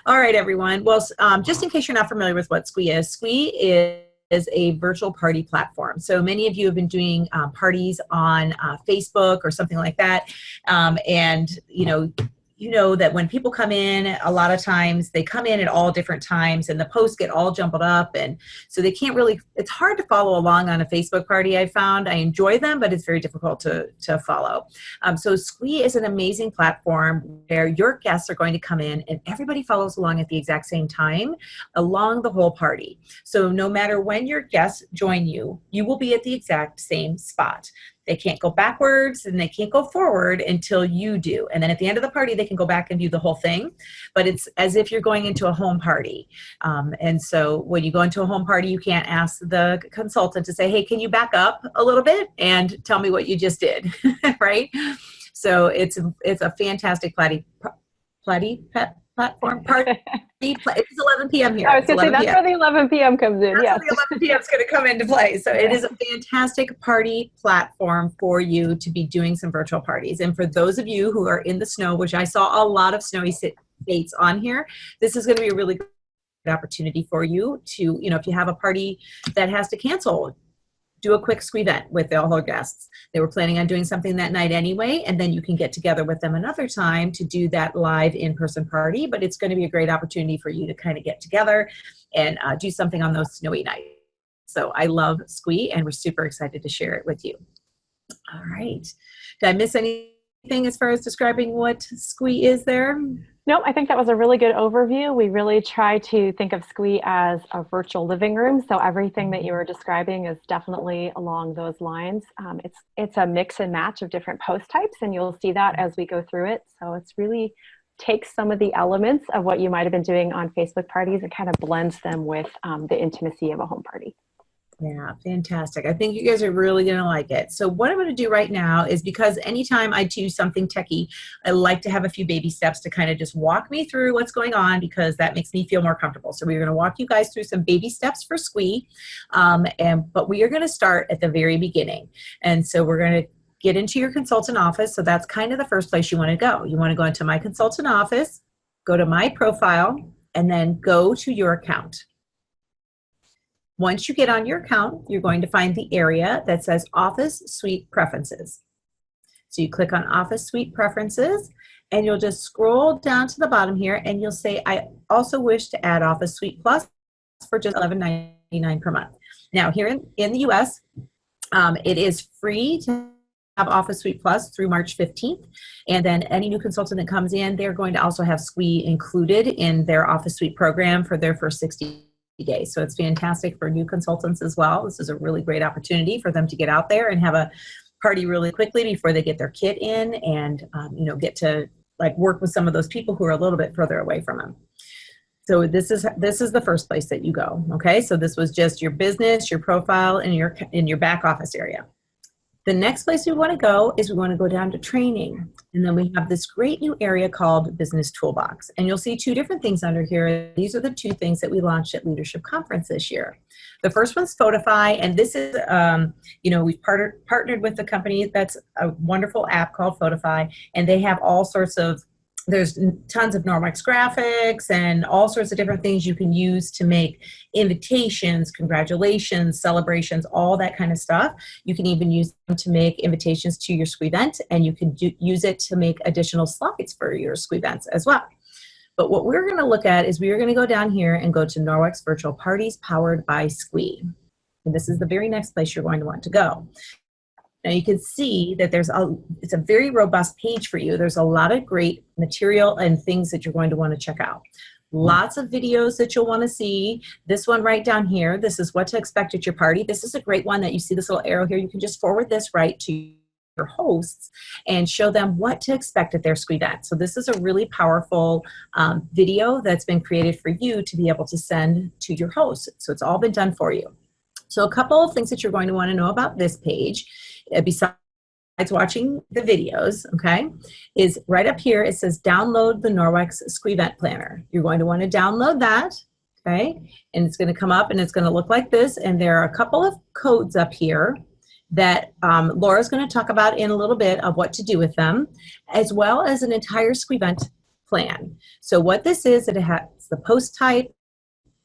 All right, everyone. Well, just in case you're not familiar with what Sqweee is, is a virtual party platform. So many of you have been doing parties on Facebook or something like that, and you know that when people come in, a lot of times they come in at all different times, and the posts get all jumbled up, and so they can't really. It's hard to follow along on a Facebook party. I found I enjoy them, but it's very difficult to follow. So Sqweee is an amazing platform where your guests are going to come in, and everybody follows along at the exact same time along the whole party. So no matter when your guests join you, you will be at the exact same spot. They can't go backwards and they can't go forward until you do. And then at the end of the party, they can go back and view the whole thing. But it's as if you're going into a home party. And so when you go into a home party, you can't ask the consultant to say, hey, can you back up a little bit and tell me what you just did, right? So it's a fantastic platform party. It's 11 p.m. here. I was going to say, that's where the 11 p.m. comes in. That's where the 11 p.m. is going to come into play. So it is a fantastic party platform for you to be doing some virtual parties. And for those of you who are in the snow, which I saw a lot of snowy states on here, this is going to be a really good opportunity for you to, if you have a party that has to cancel, do a quick Sqweee event with all their guests. They were planning on doing something that night anyway, and then you can get together with them another time to do that live in-person party, but it's going to be a great opportunity for you to kind of get together and do something on those snowy nights. So I love Sqweee, and we're super excited to share it with you. All right. Did I miss anything as far as describing what Sqweee is there? No, I think that was a really good overview. We really try to think of Sqweee as a virtual living room. So everything that you were describing is definitely along those lines. It's a mix and match of different post types, and you'll see that as we go through it. So it's really takes some of the elements of what you might have been doing on Facebook parties and kind of blends them with the intimacy of a home party. Yeah, fantastic. I think you guys are really going to like it. So what I'm going to do right now is, because anytime I do something techie, I like to have a few baby steps to kind of just walk me through what's going on, because that makes me feel more comfortable. So we're going to walk you guys through some baby steps for Sqweee, but we are going to start at the very beginning. And so we're going to get into your consultant office. So that's kind of the first place you want to go. You want to go into my consultant office, go to my profile, and then go to your account. Once you get on your account, you're going to find the area that says Office Suite Preferences. So you click on Office Suite Preferences, and you'll just scroll down to the bottom here, and you'll say, I also wish to add Office Suite Plus for just $11.99 per month. Now, here in the US, it is free to have Office Suite Plus through March 15th. And then any new consultant that comes in, they're going to also have Sqweee included in their Office Suite program for their first 60 days. So it's fantastic for new consultants as well. This is a really great opportunity for them to get out there and have a party really quickly before they get their kit in, and get to work with some of those people who are a little bit further away from them. So this is the first place that you go. Okay, so this was just your business, your profile, and your back office area. The next place we want to go is we want to go down to training. And then we have this great new area called Business Toolbox. And you'll see two different things under here. These are the two things that we launched at Leadership Conference this year. The first one's Photify, and this is, we've partnered with the company that's a wonderful app called Photify, and they have all sorts of, there's tons of Norwex graphics and all sorts of different things you can use to make invitations, congratulations, celebrations, all that kind of stuff. You can even use them to make invitations to your Sqweee event, and you can use it to make additional slides for your Sqweee events as well. But what we're going to look at is we are going to go down here and go to Norwex Virtual Parties Powered by Sqweee. And this is the very next place you're going to want to go. Now you can see that it's a very robust page for you. There's a lot of great material and things that you're going to want to check out. Lots of videos that you'll want to see. This one right down here, this is what to expect at your party. This is a great one that you see this little arrow here. You can just forward this right to your hosts and show them what to expect at their Sqweee event. So this is a really powerful video that's been created for you to be able to send to your hosts. So it's all been done for you. So a couple of things that you're going to want to know about this page, besides watching the videos, okay, is right up here. It says download the Norwex Sqweee Event Planner. You're going to want to download that, okay, and it's going to come up and it's going to look like this. And there are a couple of codes up here that Laura's going to talk about in a little bit of what to do with them, as well as an entire Sqweee Event plan. So what this is, it has the post type,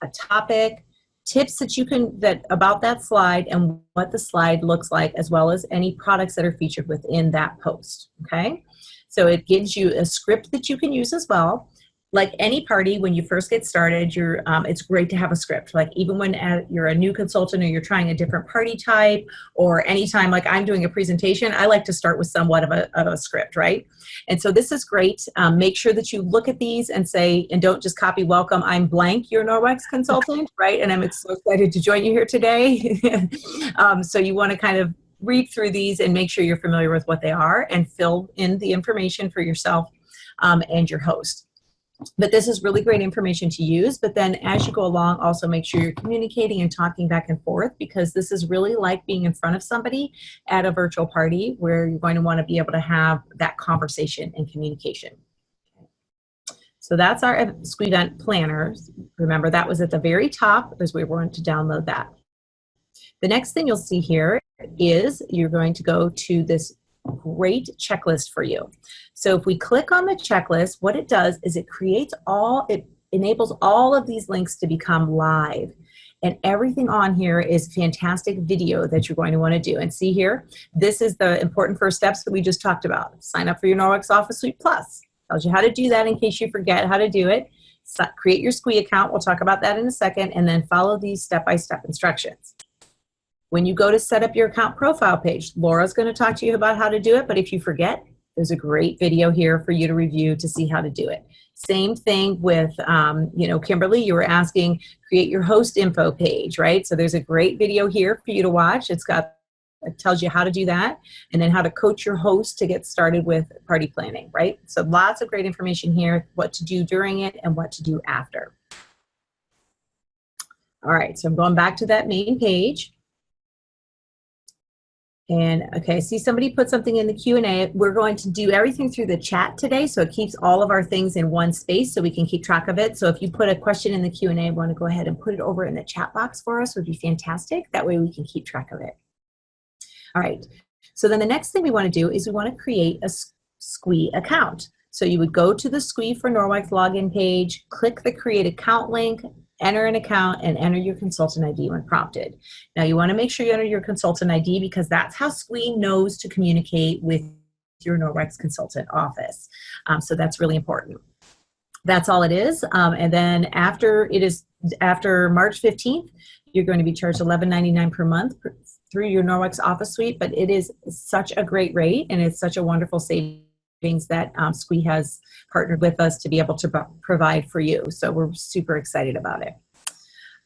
a topic, tips that you can, that about that slide and what the slide looks like, as well as any products that are featured within that post, okay? So it gives you a script that you can use as well. Like any party, when you first get started, it's great to have a script. Like even when you're a new consultant or you're trying a different party type, or anytime like I'm doing a presentation, I like to start with somewhat of a script, right? And so this is great. Make sure that you look at these and say, and don't just copy welcome, I'm blank, your Norwex consultant, right? And I'm so excited to join you here today. So you want to kind of read through these and make sure you're familiar with what they are and fill in the information for yourself and your host. But this is really great information to use. But then as you go along, also make sure you're communicating and talking back and forth, because this is really like being in front of somebody at a virtual party where you're going to want to be able to have that conversation and communication. So that's our Sqweee event planner. Remember, that was at the very top as we were going to download that. The next thing you'll see here is you're going to go to this great checklist for you. So if we click on the checklist, what it does is it enables all of these links to become live. And everything on here is fantastic video that you're going to want to do. And see here, this is the important first steps that we just talked about. Sign up for your Norwex Office Suite Plus. Tells you how to do that in case you forget how to do it. So create your Sqweee account. We'll talk about that in a second. And then follow these step-by-step instructions. When you go to set up your account profile page, Laura's going to talk to you about how to do it, but if you forget, there's a great video here for you to review to see how to do it. Same thing with, Kimberly, you were asking, create your host info page, right? So there's a great video here for you to watch. It tells you how to do that, and then how to coach your host to get started with party planning, right? So lots of great information here, what to do during it and what to do after. All right, so I'm going back to that main page. And okay, I see somebody put something in the Q&A. We're going to do everything through the chat today, so it keeps all of our things in one space so we can keep track of it. So if you put a question in the Q&A, want to go ahead and put it over in the chat box for us, would be fantastic. That way we can keep track of it. All right, so then the next thing we want to do is we want to create a Sqweee account. So you would go to the Sqweee for Norwex login page, click the create account link, enter an account, and enter your consultant ID when prompted. Now you want to make sure you enter your consultant ID, because that's how Sqweee knows to communicate with your Norwex consultant office. So that's really important. That's all it is. And then after March 15th, you're going to be charged $11.99 per month through your Norwex Office Suite, but it is such a great rate, and it's such a wonderful savings that Sqweee has partnered with us to be able to provide for you. So we're super excited about it.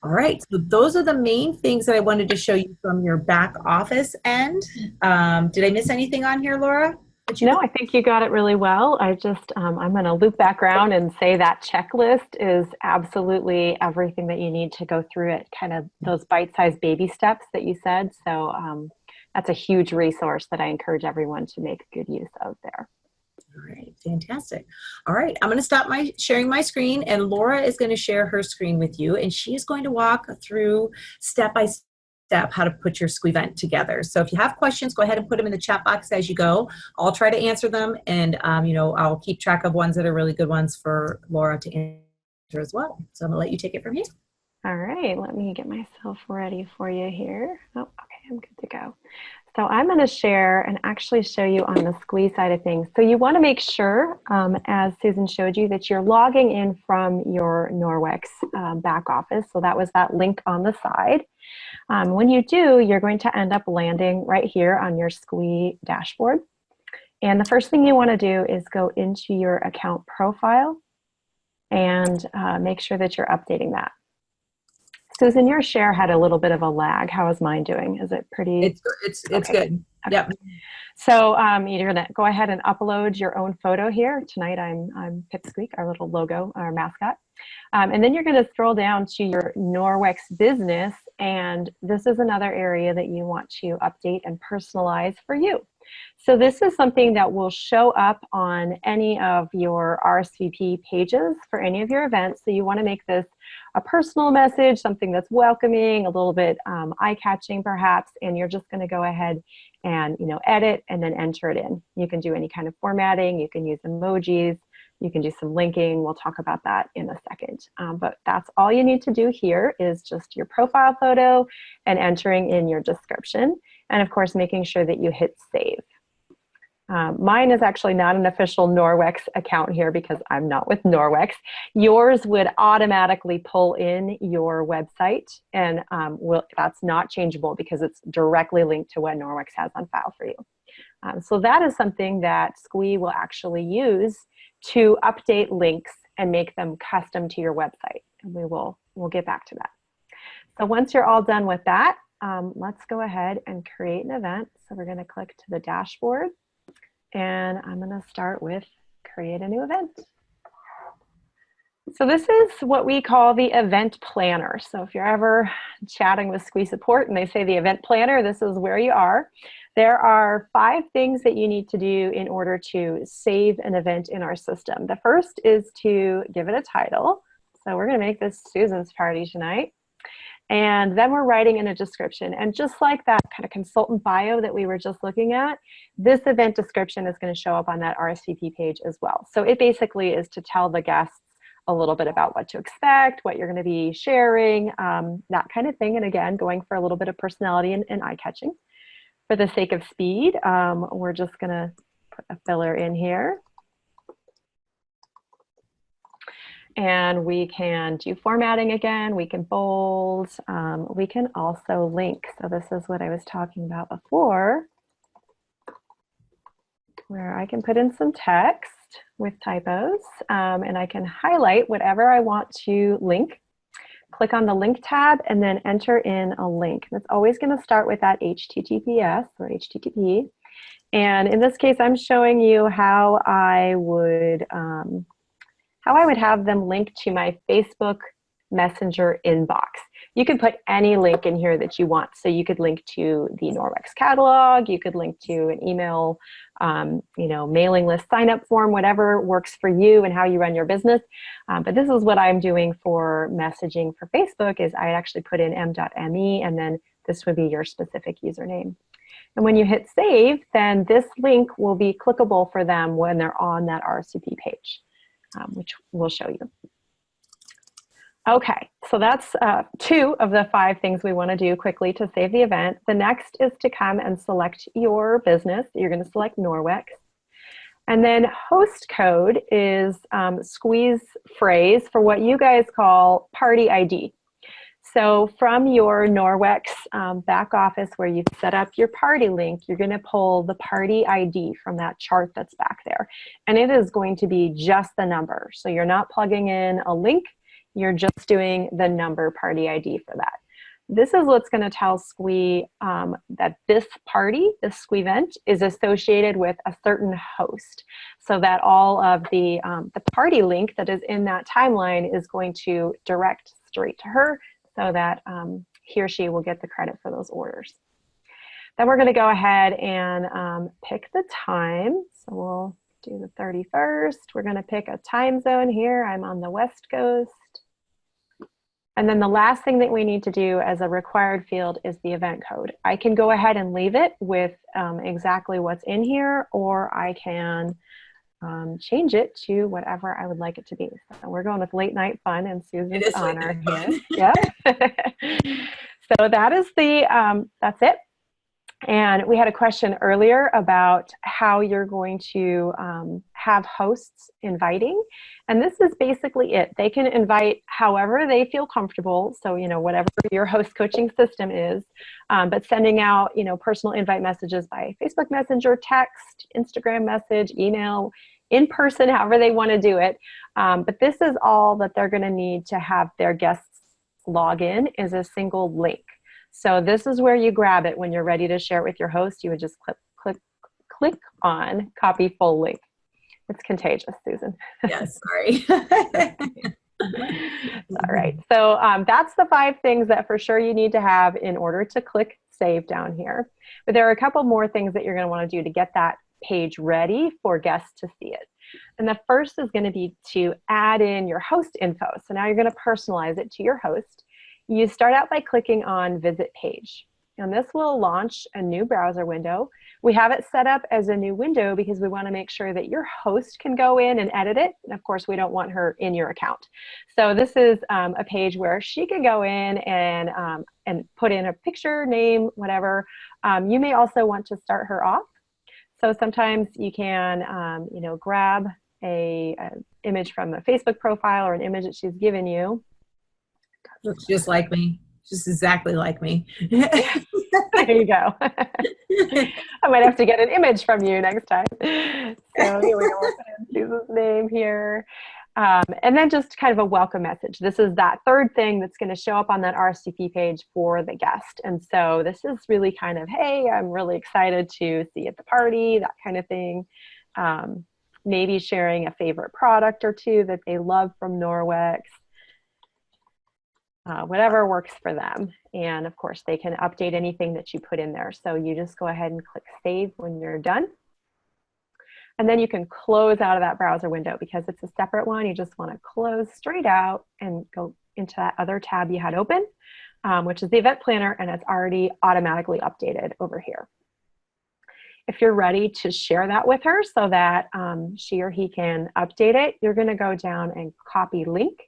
All right, so those are the main things that I wanted to show you from your back office end. Did I miss anything on here, Laura? No, I think you got it really well. I'm going to loop back around and say that checklist is absolutely everything that you need to go through it, kind of those bite-sized baby steps that you said. So that's a huge resource that I encourage everyone to make good use of there. All right, fantastic. All right, I'm going to stop sharing my screen, and Laura is going to share her screen with you, and she is going to walk through step by step how to put your Sqweee event together. So if you have questions, go ahead and put them in the chat box as you go. I'll try to answer them, and I'll keep track of ones that are really good ones for Laura to answer as well. So I'm going to let you take it from here. All right, let me get myself ready for you here. Oh, okay, I'm good to go. So I'm going to share and actually show you on the Sqweee side of things. So you want to make sure, as Susan showed you, that you're logging in from your Norwex back office. So that was that link on the side. When you do, you're going to end up landing right here on your Sqweee dashboard. And the first thing you want to do is go into your account profile and make sure that you're updating that. Susan, your share had a little bit of a lag. How is mine doing? Is it pretty? It's okay. Good. Okay. Yep. So you're gonna go ahead and upload your own photo here. Tonight I'm Pipsqueak, our little logo, our mascot. And then you're gonna scroll down to your Norwex business, and this is another area that you want to update and personalize for you. So this is something that will show up on any of your RSVP pages for any of your events. So you want to make this a personal message, something that's welcoming, a little bit eye-catching perhaps, and you're just going to go ahead and edit and then enter it in. You can do any kind of formatting, you can use emojis, You can do some linking. We'll talk about that in a second. But that's all you need to do here is just your profile photo and entering in your description. And of course, making sure that you hit save. Mine is actually not an official Norwex account here because I'm not with Norwex. Yours would automatically pull in your website, and that's not changeable because it's directly linked to what Norwex has on file for you. So that is something that Sqweee will actually use to update links and make them custom to your website. And we'll get back to that. So once you're all done with that, let's go ahead and create an event. So we're going to click to the dashboard. And I'm going to start with create a new event. So this is what we call the event planner. So if you're ever chatting with Sqweee support and they say the event planner, this is where you are. There are 5 things that you need to do in order to save an event in our system. The first is to give it a title. So we're going to make this Susan's party tonight. And then we're writing in a description. And just like that kind of consultant bio that we were just looking at, this event description is going to show up on that RSVP page as well. So it basically is to tell the guests a little bit about what to expect, what you're going to be sharing, that kind of thing. And again, going for a little bit of personality and eye-catching. For the sake of speed, we're just going to put a filler in here. And we can do formatting again, we can bold, we can also link. So this is what I was talking about before, where I can put in some text with typos, and I can highlight whatever I want to link. Click on the link tab and then enter in a link. It's always going to start with that HTTPS or HTTP. And in this case, I'm showing you how I would have them link to my Facebook Messenger inbox. You can put any link in here that you want. So you could link to the Norwex catalog, you could link to an email, mailing list sign up form, whatever works for you and how you run your business. But this is what I'm doing for messaging for Facebook is I actually put in m.me and then this would be your specific username. And when you hit save, then this link will be clickable for them when they're on that RSVP page. Which we'll show you. Okay, so that's 2 of the 5 things we want to do quickly to save the event. The next is to come and select your business. You're going to select Norwex. And then host code is Sqweee's phrase for what you guys call party ID. So from your Norwex back office where you've set up your party link, you're going to pull the party ID from that chart that's back there. And it is going to be just the number. So you're not plugging in a link, you're just doing the number party ID for that. This is what's going to tell Sqweee that this party, this Sqweee event, is associated with a certain host. So that all of the party link that is in that timeline is going to direct straight to her, so that he or she will get the credit for those orders. Then we're going to go ahead and pick the time. So we'll do the 31st. We're going to pick a time zone here. I'm on the West Coast. And then the last thing that we need to do as a required field is the event code. I can go ahead and leave it with exactly what's in here, or I can change it to whatever I would like it to be. So we're going with late night fun in Susan's honor here. Yeah. So that is that's it. And we had a question earlier about how you're going to have hosts inviting. And this is basically it. They can invite however they feel comfortable. So, whatever your host coaching system is, but sending out, personal invite messages by Facebook Messenger, text, Instagram message, email, in person, however they want to do it. But this is all that they're going to need to have their guests log in is a single link. So this is where you grab it when you're ready to share it with your host. You would just click on copy full link. It's contagious, Susan. Yes, sorry. All right. So that's the 5 things that for sure you need to have in order to click save down here. But there are a couple more things that you're going to want to do to get that page ready for guests to see it. And the first is going to be to add in your host info. So now you're going to personalize it to your host. You start out by clicking on visit page. and this will launch a new browser window. We have it set up as a new window because we want to make sure that your host can go in and edit it. And of course, we don't want her in your account. So this is a page where she can go in and put in a picture, name, whatever. You may also want to start her off. So sometimes you can, you know, grab a image from a Facebook profile or an image that she's given you. Looks just like me. Just exactly like me. There you go. I might have to get an image from you next time. So here we go. We'll put in Susan's name here. And then just kind of a welcome message. This is that third thing that's going to show up on that RSVP page for the guest. And so this is really kind of, hey, I'm really excited to see you at the party, that kind of thing. Maybe sharing a favorite product or two that they love from Norwex. Whatever works for them. And of course, they can update anything that you put in there. So you just go ahead and click save when you're done. And then you can close out of that browser window because it's a separate one. You just want to close straight out and go into that other tab you had open, which is the event planner, and it's already automatically updated over here. If you're ready to share that with her so that she or he can update it, you're going to go down and copy link.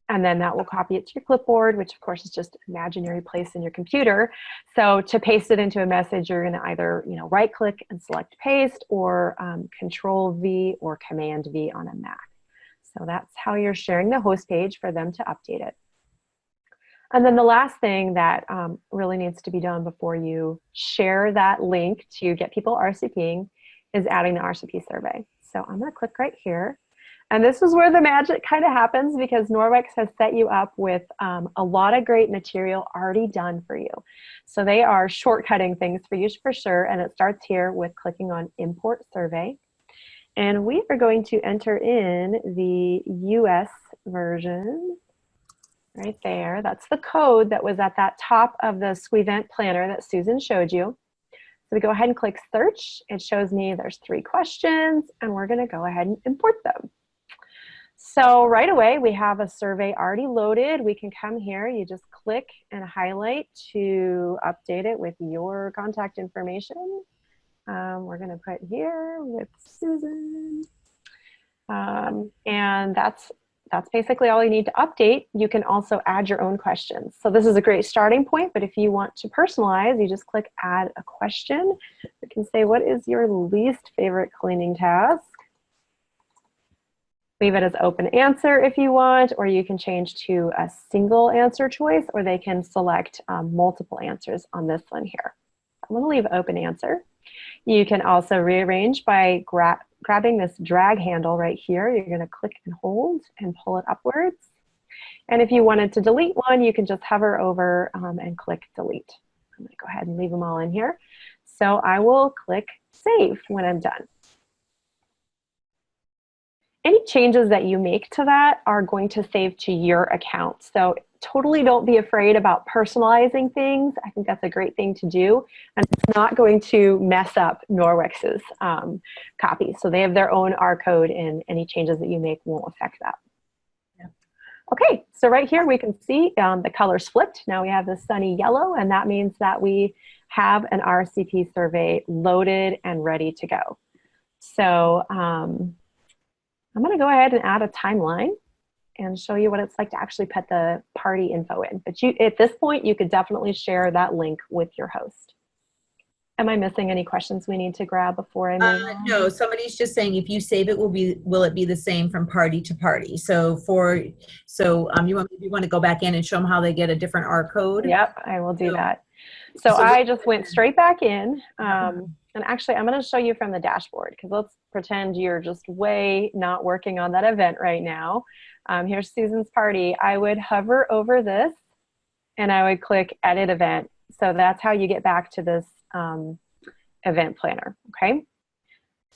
And then that will copy it to your clipboard, which of course is just an imaginary place in your computer. So to paste it into a message, you're going to either, you know, right click and select paste, or Control V or Command V on a Mac. So that's how you're sharing the host page for them to update it. And then the last thing that really needs to be done before you share that link to get people RSVPing is adding the RSVP survey. So I'm going to click right here. And this is where the magic kind of happens because Norwex has set you up with a lot of great material already done for you. So they are shortcutting things for you for sure. And it starts here with clicking on Import Survey. And we are going to enter in the US version right there. That's the code that was at that top of the Sqweee planner that Susan showed you. So we go ahead and click search. It shows me there's 3 questions, and we're going to go ahead and import them. So right away, we have a survey already loaded. We can come here, you just click and highlight to update it with your contact information. We're gonna put here with Susan. And that's basically all you need to update. You can also add your own questions. So this is a great starting point, but if you want to personalize, you just click add a question. You can say, what is your least favorite cleaning task? Leave it as open answer if you want, or you can change to a single answer choice, or they can select multiple answers on this one here. I'm going to leave open answer. You can also rearrange by grabbing this drag handle right here. You're going to click and hold and pull it upwards. And if you wanted to delete one, you can just hover over and click delete. I'm going to go ahead and leave them all in here. So I will click save when I'm done. Any changes that you make to that are going to save to your account. So totally don't be afraid about personalizing things. I think that's a great thing to do. And it's not going to mess up Norwex's copy. So they have their own R code, and any changes that you make won't affect that. Yeah. Okay, so right here we can see the colors flipped. Now we have the sunny yellow, and that means that we have an RSVP survey loaded and ready to go. So I'm going to go ahead and add a timeline and show you what it's like to actually put the party info in. But at this point, you could definitely share that link with your host. Am I missing any questions we need to grab before I move on? No, somebody's just saying if you save it, will it be the same from party to party? So you want to go back in and show them how they get a different R code? Yep, I will do that. So I just went straight back in. And actually, I'm going to show you from the dashboard, because let's pretend you're just way not working on that event right now. Here's Susan's party. I would hover over this, and I would click Edit Event. So that's how you get back to this event planner, okay?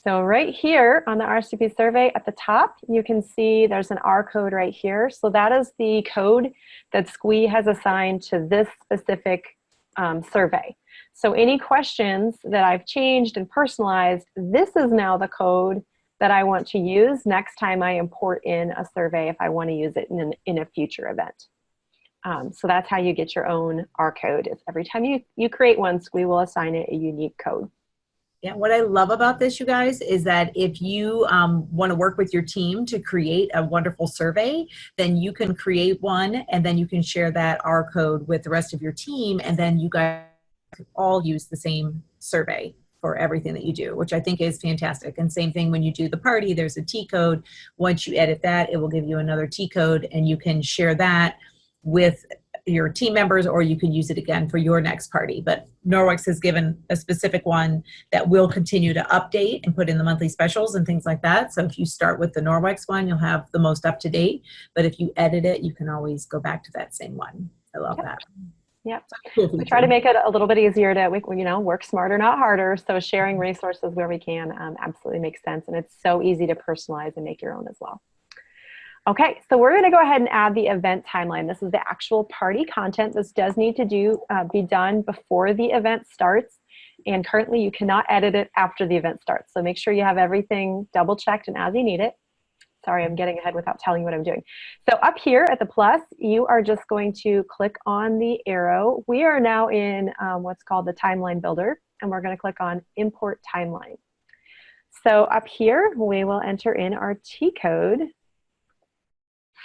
So right here on the RSVP survey at the top, you can see there's an R code right here. So that is the code that Sqweee has assigned to this specific survey. So any questions that I've changed and personalized, this is now the code that I want to use next time I import in a survey if I want to use it in a future event. So that's how you get your own R code. Is every time you create one, Sqweee will assign it a unique code. Yeah, what I love about this, you guys, is that if you want to work with your team to create a wonderful survey, then you can create one and then you can share that R code with the rest of your team, and then you guys all use the same survey for everything that you do, which I think is fantastic. And same thing when you do the party, there's a T code. Once you edit that, it will give you another T code, and you can share that with your team members, or you can use it again for your next party. But Norwex has given a specific one that will continue to update and put in the monthly specials and things like that. So if you start with the Norwex one, you'll have the most up to date. But if you edit it, you can always go back to that same one. I love that. Yep. We try to make it a little bit easier to, work smarter, not harder. So sharing resources where we can absolutely makes sense. And it's so easy to personalize and make your own as well. Okay, so we're going to go ahead and add the event timeline. This is the actual party content. This does need to be done before the event starts. And currently you cannot edit it after the event starts. So make sure you have everything double checked and as you need it. Sorry, I'm getting ahead without telling you what I'm doing. So up here at the plus, you are just going to click on the arrow. We are now in what's called the timeline builder, and we're going to click on import timeline. So up here, we will enter in our T code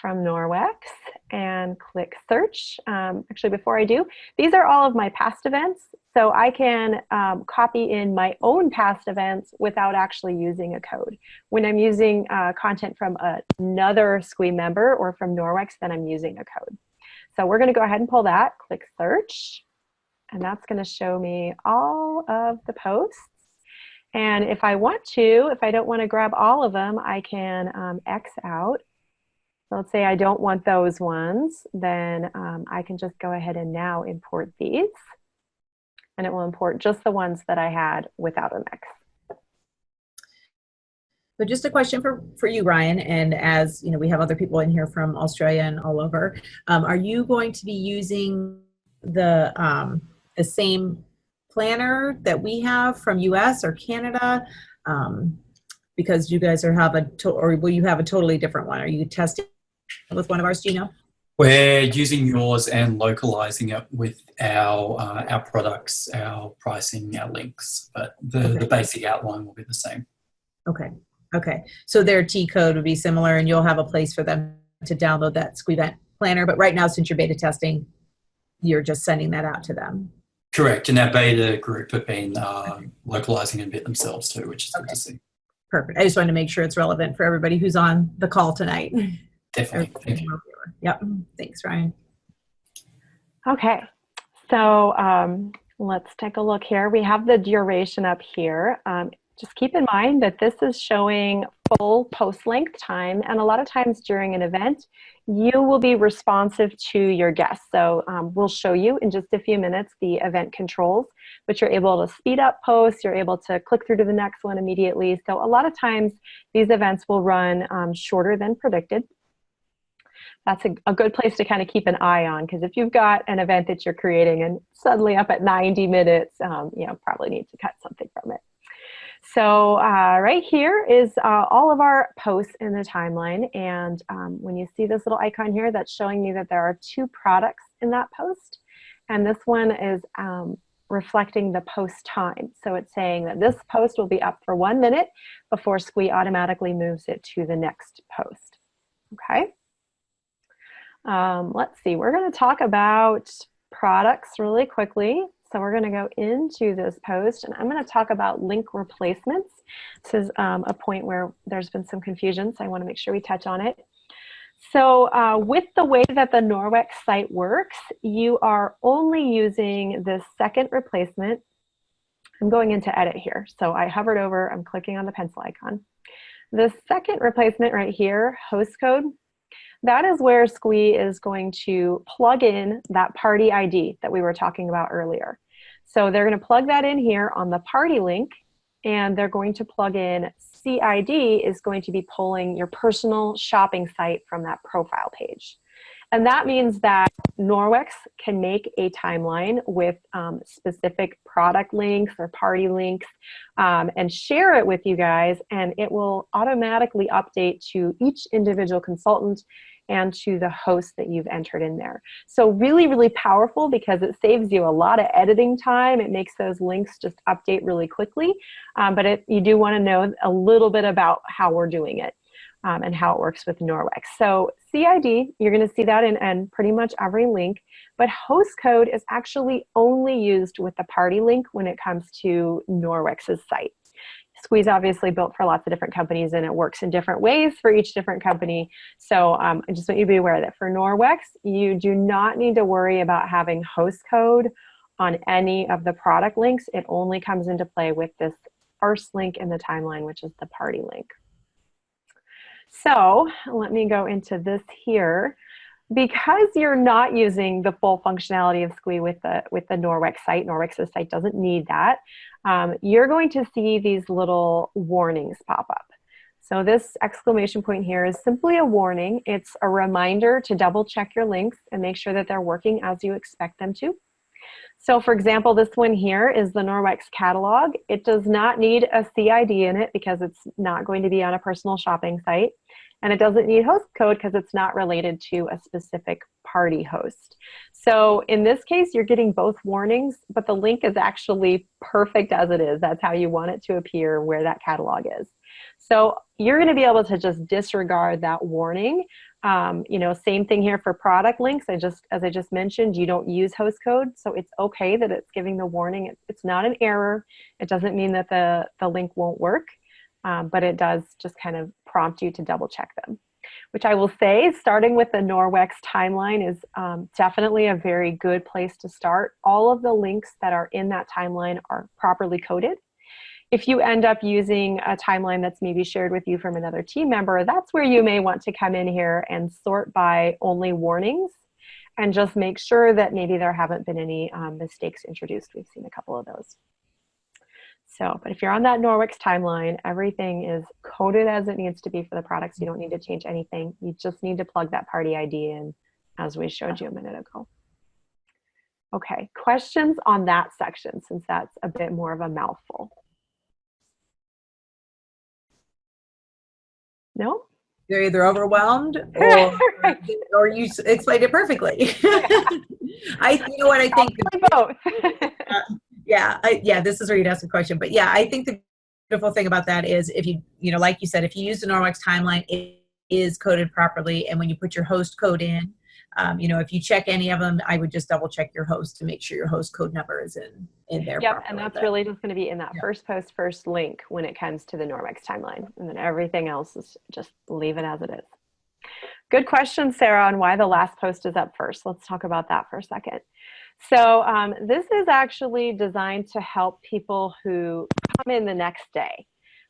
from Norwex and click search. Actually, before I do, these are all of my past events. So I can copy in my own past events without actually using a code. When I'm using content from another Sqweee member or from Norwex, then I'm using a code. So we're gonna go ahead and pull that, click search, and that's gonna show me all of the posts. And if I want to, if I don't wanna grab all of them, I can X out. So let's say I don't want those ones, then I can just go ahead and now import these. And it will import just the ones that I had without an X. So just a question for you, Ryan, and as you know, we have other people in here from Australia and all over. Are you going to be using the same planner that we have from US or Canada? Because you guys or will you have a totally different one? Are you testing with one of ours, do you know? We're using yours and localizing it with our products, our pricing, our links, but the basic outline will be the same. Okay. Okay. So their T code would be similar, and you'll have a place for them to download that Sqweee planner. But right now, since you're beta testing, you're just sending that out to them. Correct. And our beta group have been localizing a bit themselves too, which is good to see. Perfect. I just wanted to make sure it's relevant for everybody who's on the call tonight. Definitely. Thank you. Yep. Thanks, Ryan. Okay. So let's take a look here. We have the duration up here. Just keep in mind that this is showing full post length time. And a lot of times during an event, you will be responsive to your guests. So we'll show you in just a few minutes the event controls, but you're able to speed up posts. You're able to click through to the next one immediately. So a lot of times these events will run shorter than predicted. That's a good place to kind of keep an eye on, because if you've got an event that you're creating and suddenly up at 90 minutes, probably need to cut something from it. So right here is all of our posts in the timeline. And when you see this little icon here, that's showing me that there are 2 products in that post. And this one is reflecting the post time. So it's saying that this post will be up for 1 minute before Sqweee automatically moves it to the next post. Okay. Let's see, we're going to talk about products really quickly. So we're going to go into this post, and I'm going to talk about link replacements. This is a point where there's been some confusion, so I want to make sure we touch on it. So with the way that the Norwex site works, you are only using the second replacement. I'm going into edit here. So I hovered over, I'm clicking on the pencil icon. The second replacement right here, host code, that is where Sqweee is going to plug in that party ID that we were talking about earlier. So they're going to plug that in here on the party link, and they're going to plug in CID is going to be pulling your personal shopping site from that profile page. And that means that Norwex can make a timeline with specific product links or party links and share it with you guys, and it will automatically update to each individual consultant and to the host that you've entered in there. So really, really powerful because it saves you a lot of editing time. It makes those links just update really quickly. But you do want to know a little bit about how we're doing it and how it works with Norwex. So CID, you're going to see that in pretty much every link. But host code is actually only used with the party link when it comes to Norwex's site. Sqweee is obviously built for lots of different companies, and it works in different ways for each different company. So I just want you to be aware that for Norwex, you do not need to worry about having host code on any of the product links. It only comes into play with this first link in the timeline, which is the party link. So let me go into this here. Because you're not using the full functionality of Sqweee with the Norwex site, Norwex's site doesn't need that, you're going to see these little warnings pop up. So this exclamation point here is simply a warning. It's a reminder to double check your links and make sure that they're working as you expect them to. So for example, this one here is the Norwex catalog. It does not need a CID in it because it's not going to be on a personal shopping site. And it doesn't need host code because it's not related to a specific party host. So in this case, you're getting both warnings, but the link is actually perfect as it is. That's how you want it to appear where that catalog is. So you're going to be able to just disregard that warning. You know, same thing here for product links. As I just mentioned, you don't use host code, so it's okay that it's giving the warning. It's not an error. It doesn't mean that the link won't work. But it does just kind of prompt you to double check them, which I will say, starting with the Norwex timeline is definitely a very good place to start. All of the links that are in that timeline are properly coded. If you end up using a timeline that's maybe shared with you from another team member, that's where you may want to come in here and sort by only warnings and just make sure that maybe there haven't been any mistakes introduced. We've seen a couple of those. So, but if you're on that Norwex timeline, everything is coded as it needs to be for the products. You don't need to change anything. You just need to plug that party ID in as we showed you a minute ago. Okay, questions on that section since that's a bit more of a mouthful? No? You're either overwhelmed or you explained it perfectly. You know what I think? Both. Yeah, this is where you'd ask a question. But yeah, I think the beautiful thing about that is if you know, like you said, if you use the Norwex timeline, it is coded properly. And when you put your host code in, you know, if you check any of them, I would just double check your host to make sure your host code number is in there. Yep, and that's really just going to be in that first post, first link when it comes to the Norwex timeline. And then everything else is just leave it as it is. Good question, Sarah, on why the last post is up first. Let's talk about that for a second. So this is actually designed to help people who come in the next day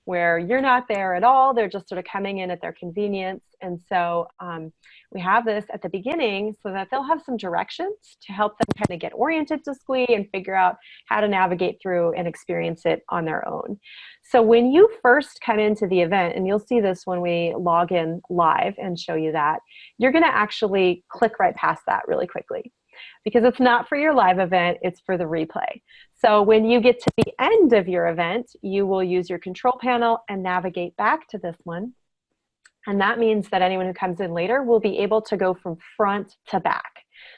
where you're not there at all. They're just sort of coming in at their convenience. And so we have this at the beginning so that they'll have some directions to help them kind of get oriented to Sqweee and figure out how to navigate through and experience it on their own. So when you first come into the event, and you'll see this when we log in live and show you that, you're going to actually click right past that really quickly, because it's not for your live event, it's for the replay. So when you get to the end of your event, you will use your control panel and navigate back to this one. And that means that anyone who comes in later will be able to go from front to back.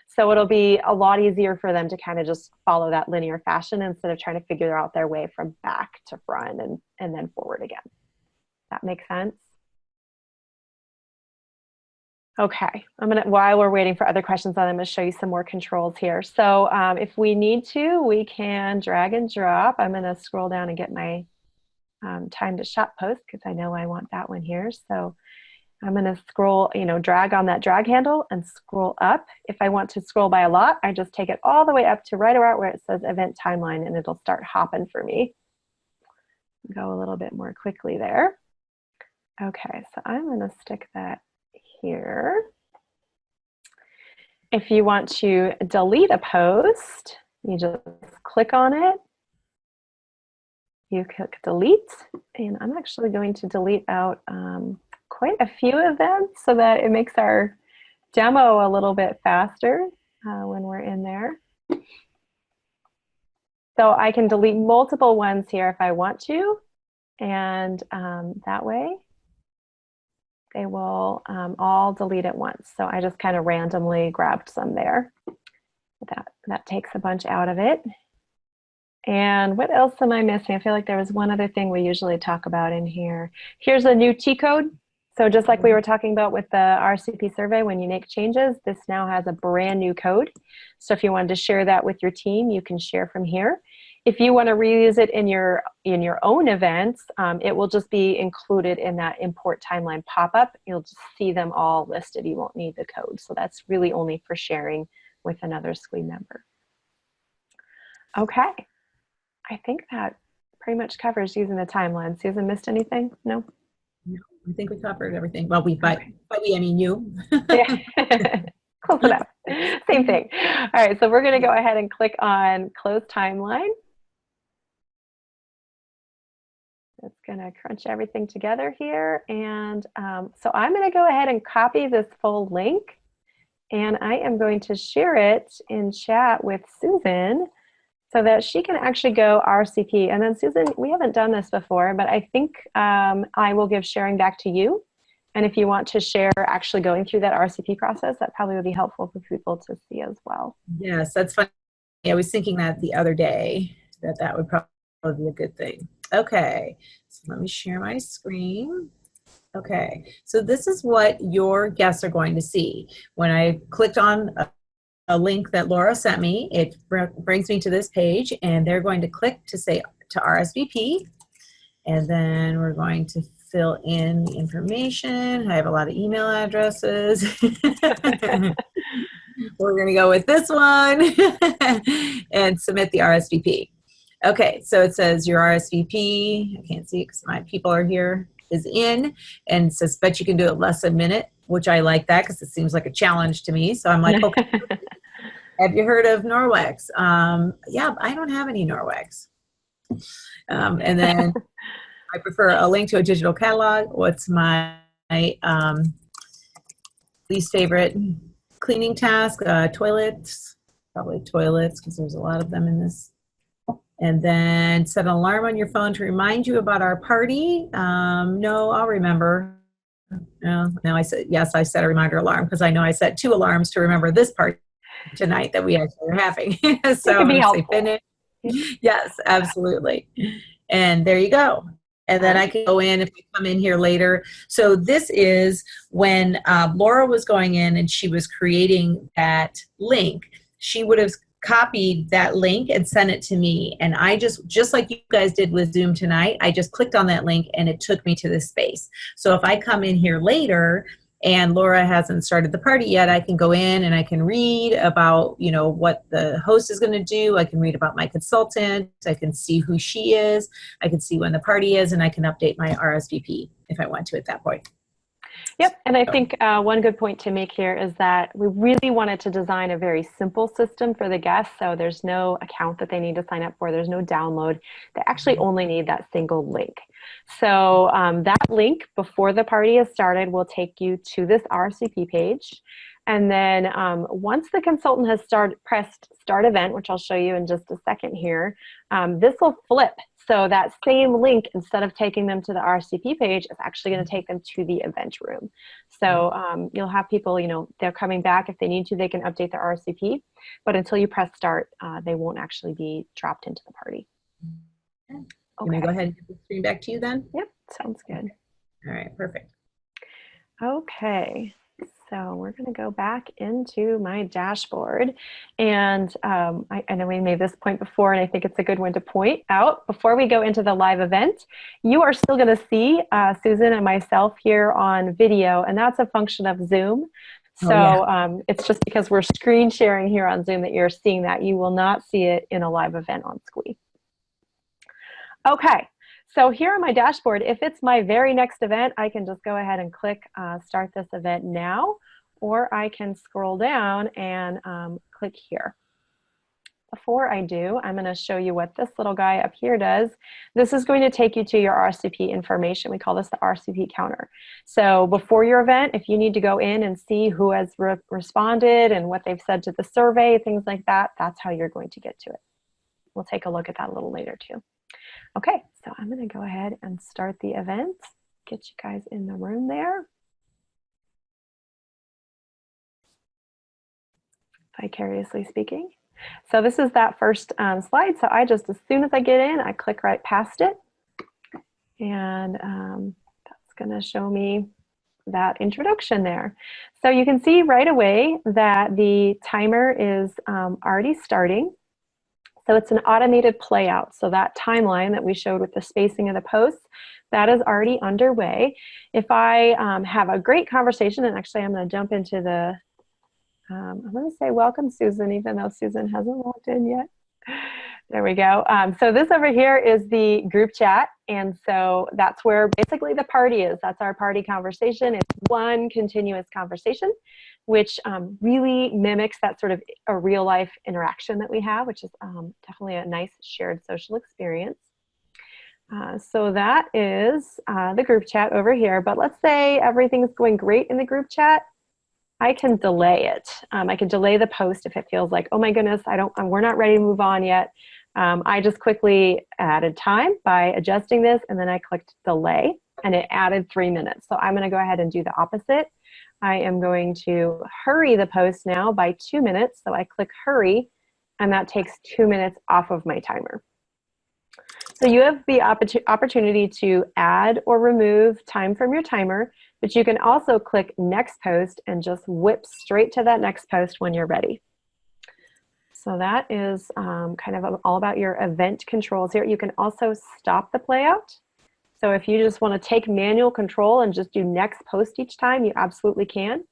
So it'll be a lot easier for them to kind of just follow that linear fashion instead of trying to figure out their way from back to front and then forward again. That makes sense? Okay, while we're waiting for other questions, I'm gonna show you some more controls here. So if we need to, we can drag and drop. I'm gonna scroll down and get my time to shop post because I know I want that one here. So I'm gonna scroll, drag on that drag handle and scroll up. If I want to scroll by a lot, I just take it all the way up to right around where it says event timeline and it'll start hopping for me. Go a little bit more quickly there. Okay, so I'm gonna stick that here. If you want to delete a post, you just click on it. You click delete, and I'm actually going to delete out quite a few of them so that it makes our demo a little bit faster when we're in there. So I can delete multiple ones here if I want to, and that way they will all delete at once. So I just kind of randomly grabbed some there. That takes a bunch out of it. And what else am I missing? I feel like there was one other thing we usually talk about in here. Here's a new T code. So just like we were talking about with the RSVP survey, when you make changes, this now has a brand new code. So if you wanted to share that with your team, you can share from here. If you want to reuse it in your own events, it will just be included in that import timeline pop-up. You'll just see them all listed. You won't need the code. So that's really only for sharing with another Sqweee member. Okay. I think that pretty much covers using the timeline. Susan, missed anything? No? No, I think we covered everything. Well, by we, I mean you. Yeah. Close enough. Same thing. All right, so we're going to go ahead and click on Close Timeline. It's going to crunch everything together here. And so I'm going to go ahead and copy this full link. And I am going to share it in chat with Susan, so that she can actually go RSVP. And then Susan, we haven't done this before, but I think I will give sharing back to you. And if you want to share actually going through that RSVP process, that probably would be helpful for people to see as well. Yes, that's fun. I was thinking that the other day, that would probably be a good thing. Okay, so let me share my screen. Okay, so this is what your guests are going to see. When I clicked on a link that Laura sent me, it brings me to this page, and they're going to click to say to RSVP, and then we're going to fill in the information. I have a lot of email addresses. We're going to go with this one and submit the RSVP. Okay, so it says your RSVP, I can't see it because my people are here, is in, and it says, but you can do it less than a minute, which I like that because it seems like a challenge to me. So I'm like, okay, have you heard of Norwex? Yeah, I don't have any Norwex. And then I prefer a link to a digital catalog. What's my least favorite cleaning task? Toilets, probably toilets because there's a lot of them in this. And then set an alarm on your phone to remind you about our party. No, I'll remember. No, I said, yes, I set a reminder alarm because I know I set 2 alarms to remember this party tonight that we actually are having. So I'm going to say finish. Yes, absolutely. And there you go. And then I can go in if we come in here later. So this is when Laura was going in and she was creating that link. She would have copied that link and sent it to me. And I just like you guys did with Zoom tonight, I just clicked on that link and it took me to this space. So if I come in here later and Laura hasn't started the party yet, I can go in and I can read about, you know, what the host is going to do. I can read about my consultant. I can see who she is. I can see when the party is, and I can update my RSVP if I want to at that point. Yep, and I think one good point to make here is that we really wanted to design a very simple system for the guests. So there's no account that they need to sign up for. There's no download. They actually only need that single link. So that link before the party is started will take you to this RSVP page. And then once the consultant has pressed start event, which I'll show you in just a second here, this will flip. So that same link, instead of taking them to the RSVP page, is actually going to take them to the event room. So you'll have people, you know, they're coming back. If they need to, they can update their RSVP. But until you press start, they won't actually be dropped into the party. Okay. Can I go ahead and give the screen back to you then? Yep, sounds good. All right, perfect. Okay. So we're going to go back into my dashboard. And I know we made this point before, and I think it's a good one to point out. Before we go into the live event, you are still going to see Susan and myself here on video, and that's a function of Zoom. So it's just because we're screen sharing here on Zoom that you're seeing that. You will not see it in a live event on Sqweee. Okay. So here on my dashboard, if it's my very next event, I can just go ahead and click start this event now, or I can scroll down and click here. Before I do, I'm going to show you what this little guy up here does. This is going to take you to your RSVP information. We call this the RSVP counter. So before your event, if you need to go in and see who has responded and what they've said to the survey, things like that, that's how you're going to get to it. We'll take a look at that a little later too. Okay, so I'm going to go ahead and start the event, get you guys in the room there. vicariously speaking. So this is that first slide. So I just, as soon as I get in, I click right past it. And that's going to show me that introduction there. So you can see right away that the timer is already starting. So it's an automated play out. So that timeline that we showed with the spacing of the posts, that is already underway. If I have a great conversation, and actually I'm going to jump into the, I'm going to say welcome Susan, even though Susan hasn't walked in yet. There we go. So this over here is the group chat. And so that's where basically the party is. That's our party conversation. It's one continuous conversation, which really mimics that sort of a real life interaction that we have, which is definitely a nice shared social experience. So that is the group chat over here. But let's say everything's going great in the group chat. I can delay it. I can delay the post if it feels like, oh my goodness, we're not ready to move on yet. I just quickly added time by adjusting this, and then I clicked delay, and it added 3 minutes. So I'm going to go ahead and do the opposite. I am going to hurry the post now by 2 minutes. So I click hurry, and that takes 2 minutes off of my timer. So you have the opportunity to add or remove time from your timer, but you can also click next post and just whip straight to that next post when you're ready. So that is kind of all about your event controls here. You can also stop the playout. So if you just want to take manual control and just do next post each time, you absolutely can.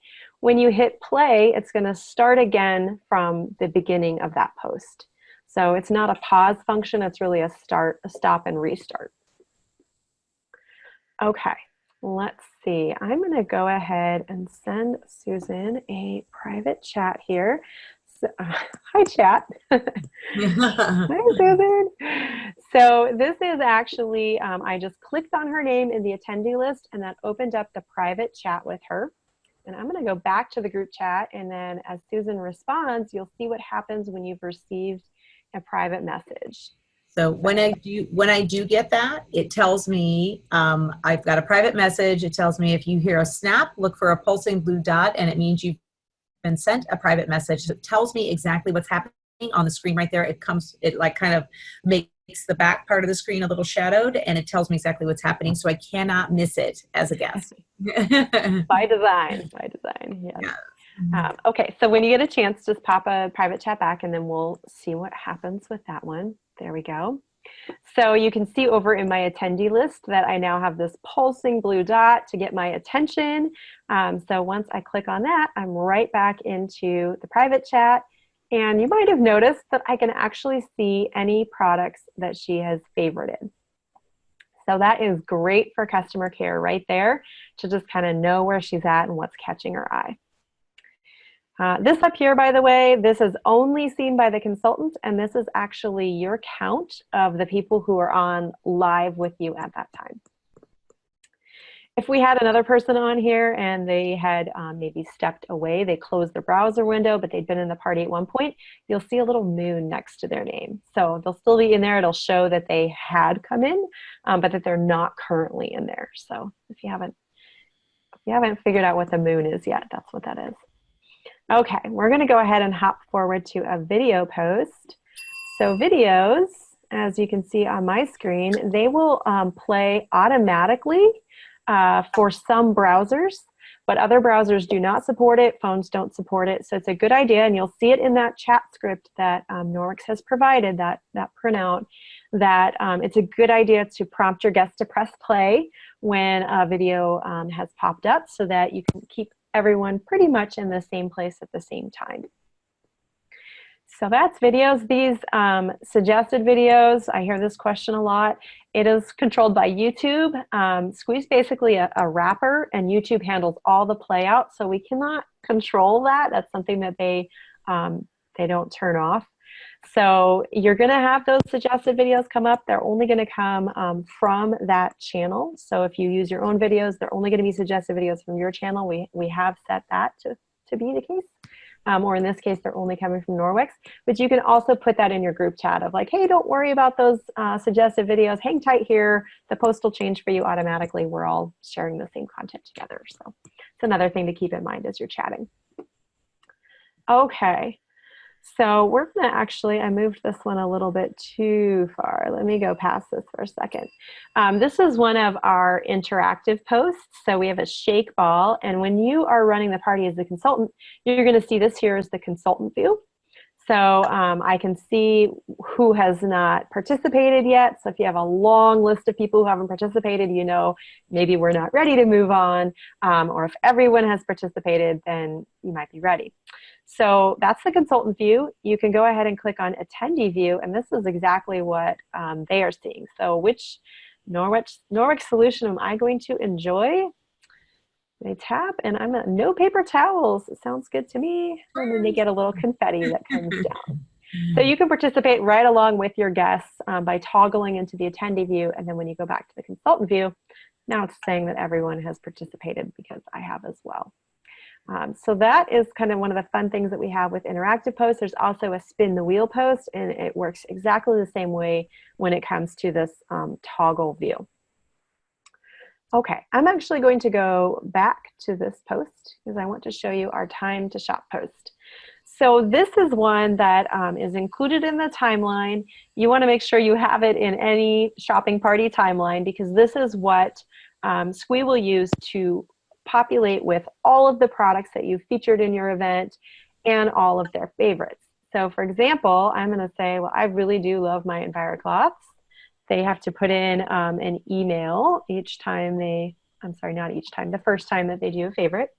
When you hit play, it's going to start again from the beginning of that post. So it's not a pause function, it's really a stop and restart. Okay, let's see. I'm going to go ahead and send Susan a private chat here. So, hi, chat. Hi, Susan. So this is actually, I just clicked on her name in the attendee list, and that opened up the private chat with her. And I'm going to go back to the group chat, and then as Susan responds, you'll see what happens when you've received a private message. So when I do get that, it tells me I've got a private message. It tells me if you hear a snap, look for a pulsing blue dot, and it means you've been sent a private message. It tells me exactly what's happening on the screen right there. It like kind of makes the back part of the screen a little shadowed, and it tells me exactly what's happening, so I cannot miss it as a guest. By design, yes. Yeah. Okay, so when you get a chance, just pop a private chat back, and then we'll see what happens with that one. There we go. So you can see over in my attendee list that I now have this pulsing blue dot to get my attention. So once I click on that, I'm right back into the private chat. And you might have noticed that I can actually see any products that she has favorited. So that is great for customer care right there to just kind of know where she's at and what's catching her eye. This up here, by the way, this is only seen by the consultant, and this is actually your count of the people who are on live with you at that time. If we had another person on here and they had maybe stepped away, they closed their browser window, but they'd been in the party at one point, you'll see a little moon next to their name. So they'll still be in there. It'll show that they had come in, but that they're not currently in there. So if you haven't figured out what the moon is yet, that's what that is. Okay, we're going to go ahead and hop forward to a video post. So videos, as you can see on my screen, they will play automatically for some browsers, but other browsers do not support it. Phones don't support it. So it's a good idea, and you'll see it in that chat script that Norwex has provided, that printout, that it's a good idea to prompt your guests to press play when a video has popped up so that you can keep everyone pretty much in the same place at the same time. So that's videos. These suggested videos, I hear this question a lot. It is controlled by YouTube. Sqweee's basically a wrapper, and YouTube handles all the play out, so we cannot control that. That's something that they don't turn off. So you're going to have those suggested videos come up. They're only going to come from that channel. So if you use your own videos, they're only going to be suggested videos from your channel. We have set that to be the case. Or in this case, they're only coming from Norwex. But you can also put that in your group chat of like, hey, don't worry about those suggested videos. Hang tight here. The post will change for you automatically. We're all sharing the same content together. So it's another thing to keep in mind as you're chatting. Okay. So we're going to actually, I moved this one a little bit too far. Let me go past this for a second. This is one of our interactive posts. So we have a shake ball, and when you are running the party as the consultant, you're going to see this here is the consultant view. So I can see who has not participated yet. So if you have a long list of people who haven't participated, you know maybe we're not ready to move on. Or if everyone has participated, then you might be ready. So that's the consultant view. You can go ahead and click on attendee view, and this is exactly what they are seeing. So which Norwex solution am I going to enjoy? They tap, and I'm at no paper towels. It sounds good to me. And then they get a little confetti that comes down. So you can participate right along with your guests by toggling into the attendee view. And then when you go back to the consultant view, now it's saying that everyone has participated because I have as well. So that is kind of one of the fun things that we have with interactive posts. There's also a spin the wheel post, and it works exactly the same way when it comes to this toggle view. Okay, I'm actually going to go back to this post because I want to show you our time to shop post. So this is one that is included in the timeline. You want to make sure you have it in any shopping party timeline because this is what Sqweee will use to populate with all of the products that you've featured in your event and all of their favorites. So for example, I'm going to say, well, I really do love my EnviroCloths. They have to put in an email each time they, I'm sorry, not each time, the first time that they do a favorite.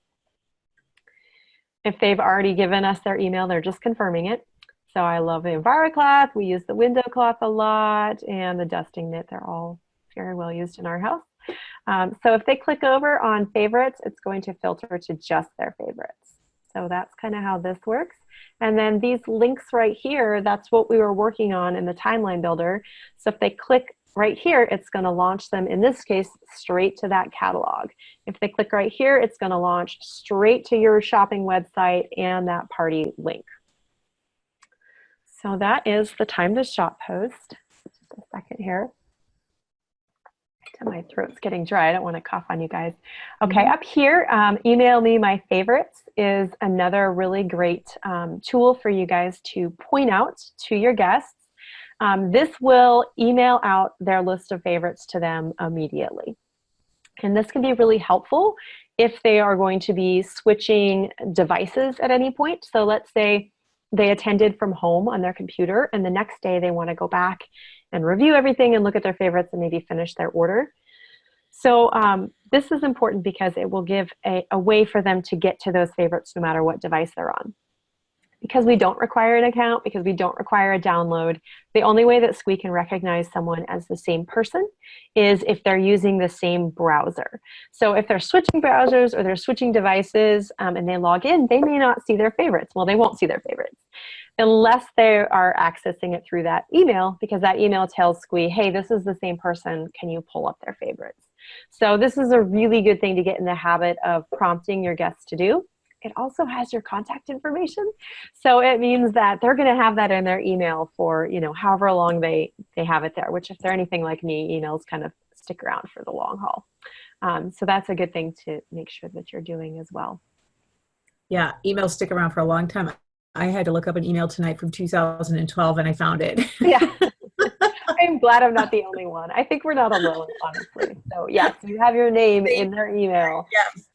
If they've already given us their email, they're just confirming it. So I love the EnviroCloth. We use the window cloth a lot and the dusting knit. They're all very well used in our house. So if they click over on favorites, it's going to filter to just their favorites. So that's kind of how this works. And then these links right here, that's what we were working on in the timeline builder. So if they click right here, it's going to launch them, in this case, straight to that catalog. If they click right here, it's going to launch straight to your shopping website and that party link. So that is the time to shop post. Just a second here. My throat's getting dry. I don't want to cough on you guys. Okay, up here, email me my favorites is another really great tool for you guys to point out to your guests. This will email out their list of favorites to them immediately. And this can be really helpful if they are going to be switching devices at any point. So let's say they attended from home on their computer and the next day they want to go back and review everything and look at their favorites and maybe finish their order. So this is important because it will give a way for them to get to those favorites no matter what device they're on. Because we don't require an account, because we don't require a download, the only way that Sqweee can recognize someone as the same person is if they're using the same browser. So if they're switching browsers or they're switching devices and they log in, they may not see their favorites. Well, they won't see their favorites unless they are accessing it through that email, because that email tells Sqweee, hey, this is the same person, can you pull up their favorites? So this is a really good thing to get in the habit of prompting your guests to do. It also has your contact information. So it means that they're going to have that in their email for, you know, however long they have it there, which if they're anything like me, emails kind of stick around for the long haul. So that's a good thing to make sure that you're doing as well. Yeah, emails stick around for a long time. I had to look up an email tonight from 2012 and I found it. Yeah. I'm glad I'm not the only one. I think we're not alone, honestly. So yes, you have your name in their email. Yes.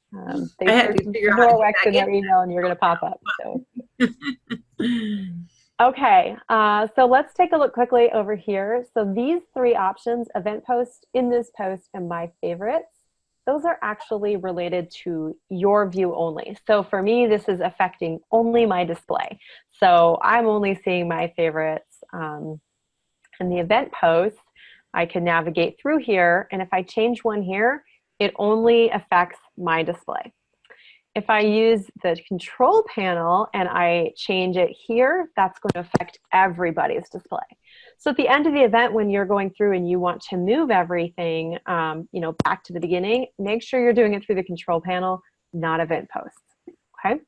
They I had to figure out Norwex in their email and you're going to pop up. So. Okay, so let's take a look quickly over here. So these three options, event post, in this post, and my favorites, those are actually related to your view only. So for me, this is affecting only my display. So I'm only seeing my favorites. In the event post, I can navigate through here, and if I change one here, it only affects my display. If I use the control panel and I change it here, that's going to affect everybody's display. So at the end of the event, when you're going through and you want to move everything, you know, back to the beginning, make sure you're doing it through the control panel, not event posts. Okay.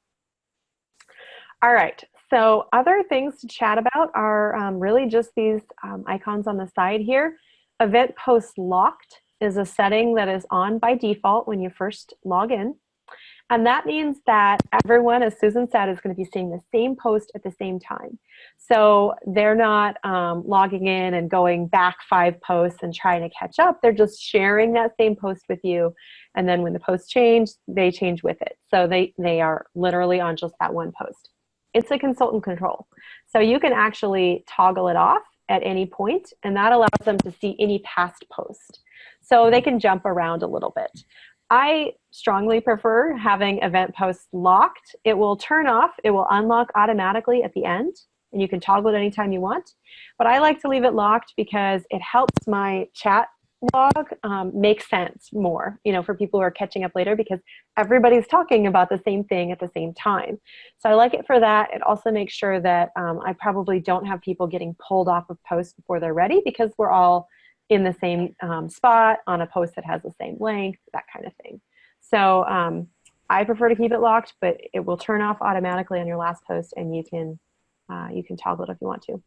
All right. So other things to chat about are really just these icons on the side here. Event post locked is a setting that is on by default when you first log in. And that means that everyone, as Susan said, is going to be seeing the same post at the same time. So they're not logging in and going back 5 posts and trying to catch up. They're just sharing that same post with you. And then when the posts change, they change with it. So they are literally on just that one post. It's a consultant control. So you can actually toggle it off at any point, and that allows them to see any past post. So they can jump around a little bit. I strongly prefer having event posts locked. It will turn off, it will unlock automatically at the end, and you can toggle it anytime you want. But I like to leave it locked because it helps my chat log make sense more, for people who are catching up later, because everybody's talking about the same thing at the same time. So I like it for that. It also makes sure that I probably don't have people getting pulled off of posts before they're ready, because we're all in the same spot on a post that has the same length, that kind of thing. So I prefer to keep it locked, but it will turn off automatically on your last post, and you can toggle it if you want to.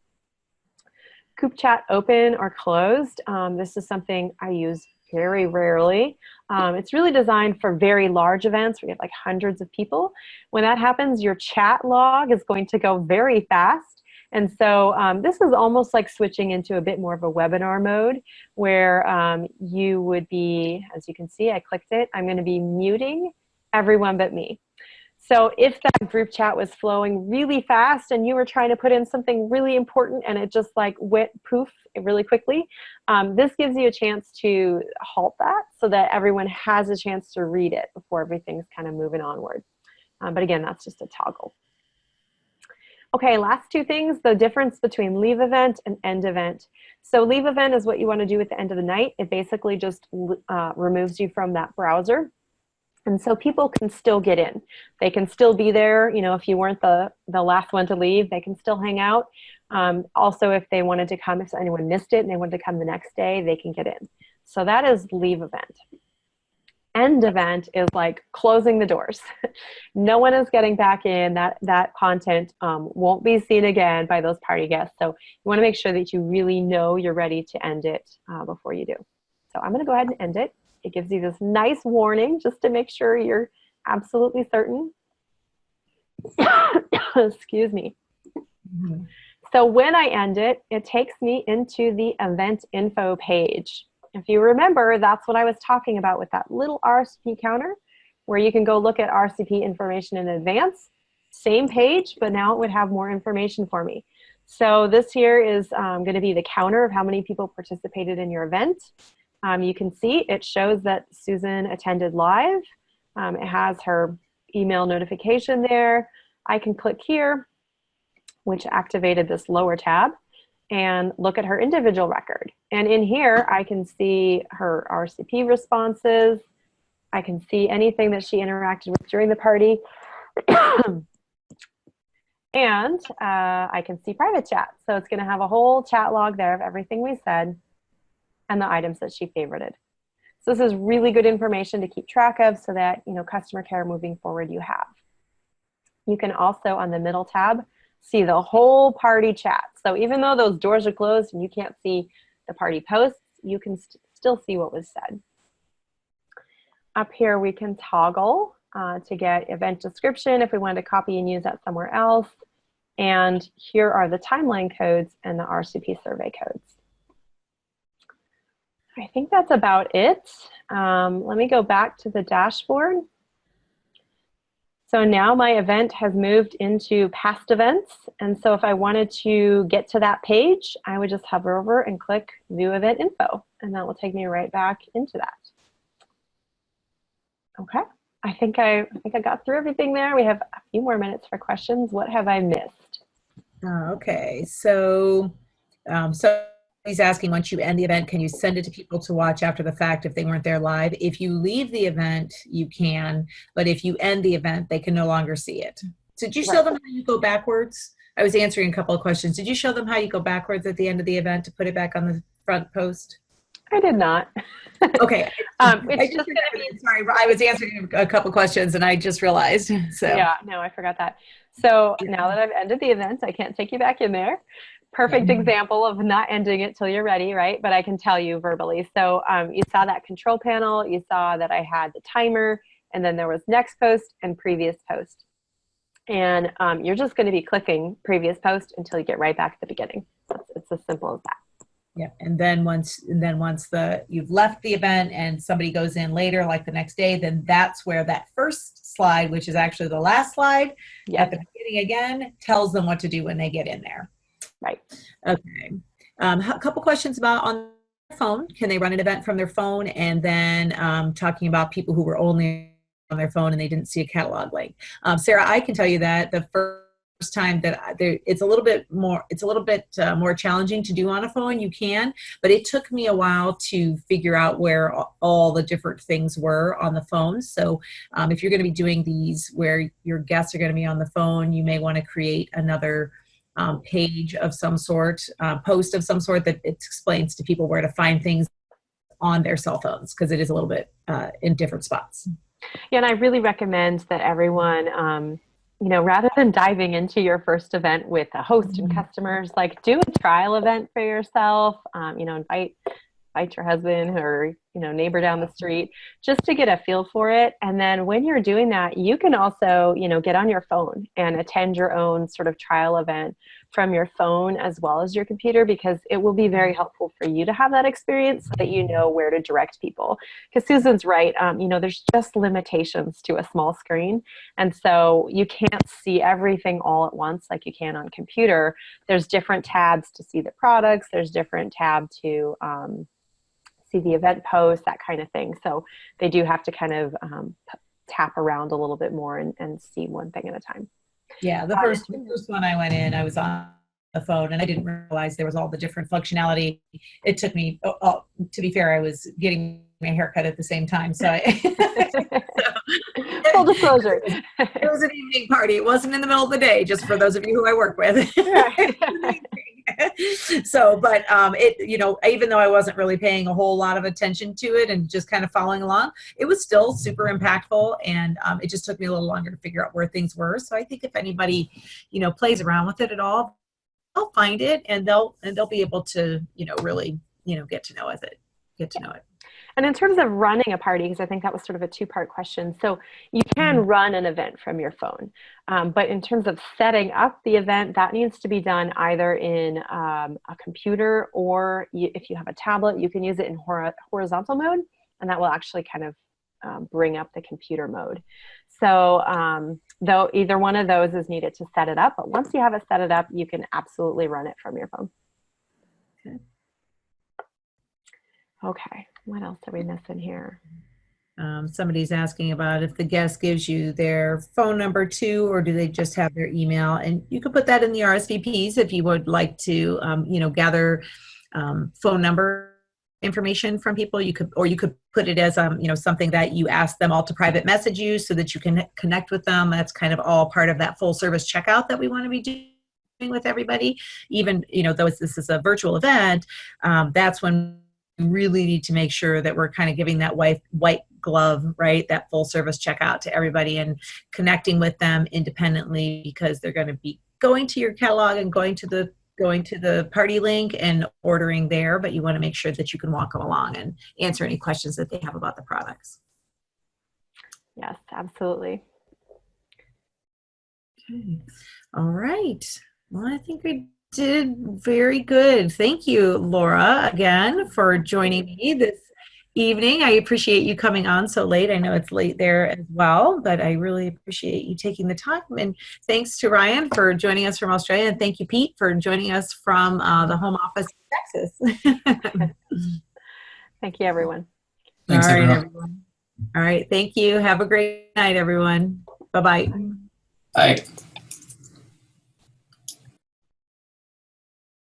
Coop chat open or closed. This is something I use very rarely. It's really designed for very large events where you have like hundreds of people. When that happens, your chat log is going to go very fast. And so this is almost like switching into a bit more of a webinar mode, where you would be, as you can see, I clicked it, I'm going to be muting everyone but me. So if that group chat was flowing really fast and you were trying to put in something really important and it just like went poof really quickly, this gives you a chance to halt that so that everyone has a chance to read it before everything's kind of moving onward. But again, that's just a toggle. Okay, last 2 things, the difference between leave event and end event. So leave event is what you want to do at the end of the night. It basically just removes you from that browser. And so people can still get in. They can still be there. If you weren't the last one to leave, they can still hang out. Also, if they wanted to come, if anyone missed it and they wanted to come the next day, they can get in. So that is leave event. End event is like closing the doors. No one is getting back in. That content won't be seen again by those party guests. So you want to make sure that you really know you're ready to end it before you do. So I'm going to go ahead and end it. It gives you this nice warning just to make sure you're absolutely certain. Excuse me. Mm-hmm. So when I end it, it takes me into the event info page. If you remember, that's what I was talking about with that little RSVP counter, where you can go look at RSVP information in advance. Same page, but now it would have more information for me. So this here is going to be the counter of how many people participated in your event. You can see it shows that Susan attended live. It has her email notification there. I can click here, which activated this lower tab, and look at her individual record. And in here, I can see her RCP responses. I can see anything that she interacted with during the party. And I can see private chat. So it's going to have a whole chat log there of everything we said and the items that she favorited. So this is really good information to keep track of so that, customer care moving forward you have. You can also, on the middle tab, see the whole party chat. So even though those doors are closed and you can't see the party posts, you can still see what was said. Up here we can toggle to get event description if we wanted to copy and use that somewhere else. And here are the timeline codes and the RCP survey codes. I think that's about it. Let me go back to the dashboard. So now my event has moved into past events. And so if I wanted to get to that page, I would just hover over and click View Event Info. And that will take me right back into that. Okay, I think I got through everything there. We have a few more minutes for questions. What have I missed? Okay, so he's asking, once you end the event, can you send it to people to watch after the fact if they weren't there live? If you leave the event, you can, but if you end the event, they can no longer see it. So did you show them how you go backwards? I was answering a couple of questions. Did you show them how you go backwards at the end of the event to put it back on the front post? I did not. Okay. It's just sorry, I was answering a couple of questions and I just realized. So yeah, no, I forgot that. So now that I've ended the event, I can't take you back in there. Perfect example of not ending it till you're ready, right? But I can tell you verbally. So you saw that control panel. You saw that I had the timer and then there was next post and previous post. And you're just going to be clicking previous post until you get right back at the beginning. It's as simple as that. Yeah, and then once you've left the event and somebody goes in later, like the next day, then that's where that first slide, which is actually the last slide, at the beginning again, tells them what to do when they get in there. Right. Okay. A couple questions about on their phone. Can they run an event from their phone? And then talking about people who were only on their phone and they didn't see a catalog link. Sarah, I can tell you that the first time that it's a little bit more challenging to do on a phone. You can, but it took me a while to figure out where all the different things were on the phone. So if you're going to be doing these where your guests are going to be on the phone, you may want to create another page of some sort, post of some sort that it explains to people where to find things on their cell phones, because it is a little bit in different spots. Yeah, and I really recommend that everyone, rather than diving into your first event with a host and customers, like do a trial event for yourself, invite your husband or, neighbor down the street just to get a feel for it. And then when you're doing that, you can also, get on your phone and attend your own sort of trial event from your phone as well as your computer, because it will be very helpful for you to have that experience so that you know where to direct people. Because Susan's right, there's just limitations to a small screen. And so you can't see everything all at once like you can on computer. There's different tabs to see the products. There's different tab to see the event post, that kind of thing. So they do have to kind of tap around a little bit more and see one thing at a time. Yeah, the first one I went in, I was on the phone and I didn't realize there was all the different functionality. It took me, to be fair, I was getting my haircut at the same time. So full disclosure. It was an evening party. It wasn't in the middle of the day, just for those of you who I work with. So, but even though I wasn't really paying a whole lot of attention to it and just kind of following along, it was still super impactful, and it just took me a little longer to figure out where things were. So I think if anybody, plays around with it at all, they'll find it and they'll be able to, really, get to know it. And in terms of running a party, because I think that was sort of a two-part question. So you can run an event from your phone, but in terms of setting up the event, that needs to be done either in a computer, or if you have a tablet, you can use it in horizontal mode, and that will actually kind of bring up the computer mode. So though either one of those is needed to set it up, but once you have it set it up, you can absolutely run it from your phone. Okay, what else are we missing here? Somebody's asking about if the guest gives you their phone number too, or do they just have their email? And you could put that in the RSVPs if you would like to, gather phone number information from people. You could put it as, something that you ask them all to private message you so that you can connect with them. That's kind of all part of that full service checkout that we want to be doing with everybody. Even, though this is a virtual event, that's when we really need to make sure that we're kind of giving that white glove, right? That full service checkout to everybody and connecting with them independently, because they're going to be going to your catalog and going to the party link and ordering there, but you want to make sure that you can walk them along and answer any questions that they have about the products. Yes, absolutely. Okay. All right. Well, I think we did very good. Thank you, Laura, again for joining me this evening. I appreciate you coming on so late. I know it's late there as well, but I really appreciate you taking the time. And thanks to Ryan for joining us from Australia. And thank you, Pete, for joining us from the home office in Texas. Thank you, everyone. Thanks, All right, everyone. All right. Thank you. Have a great night, everyone. Bye-bye. Bye.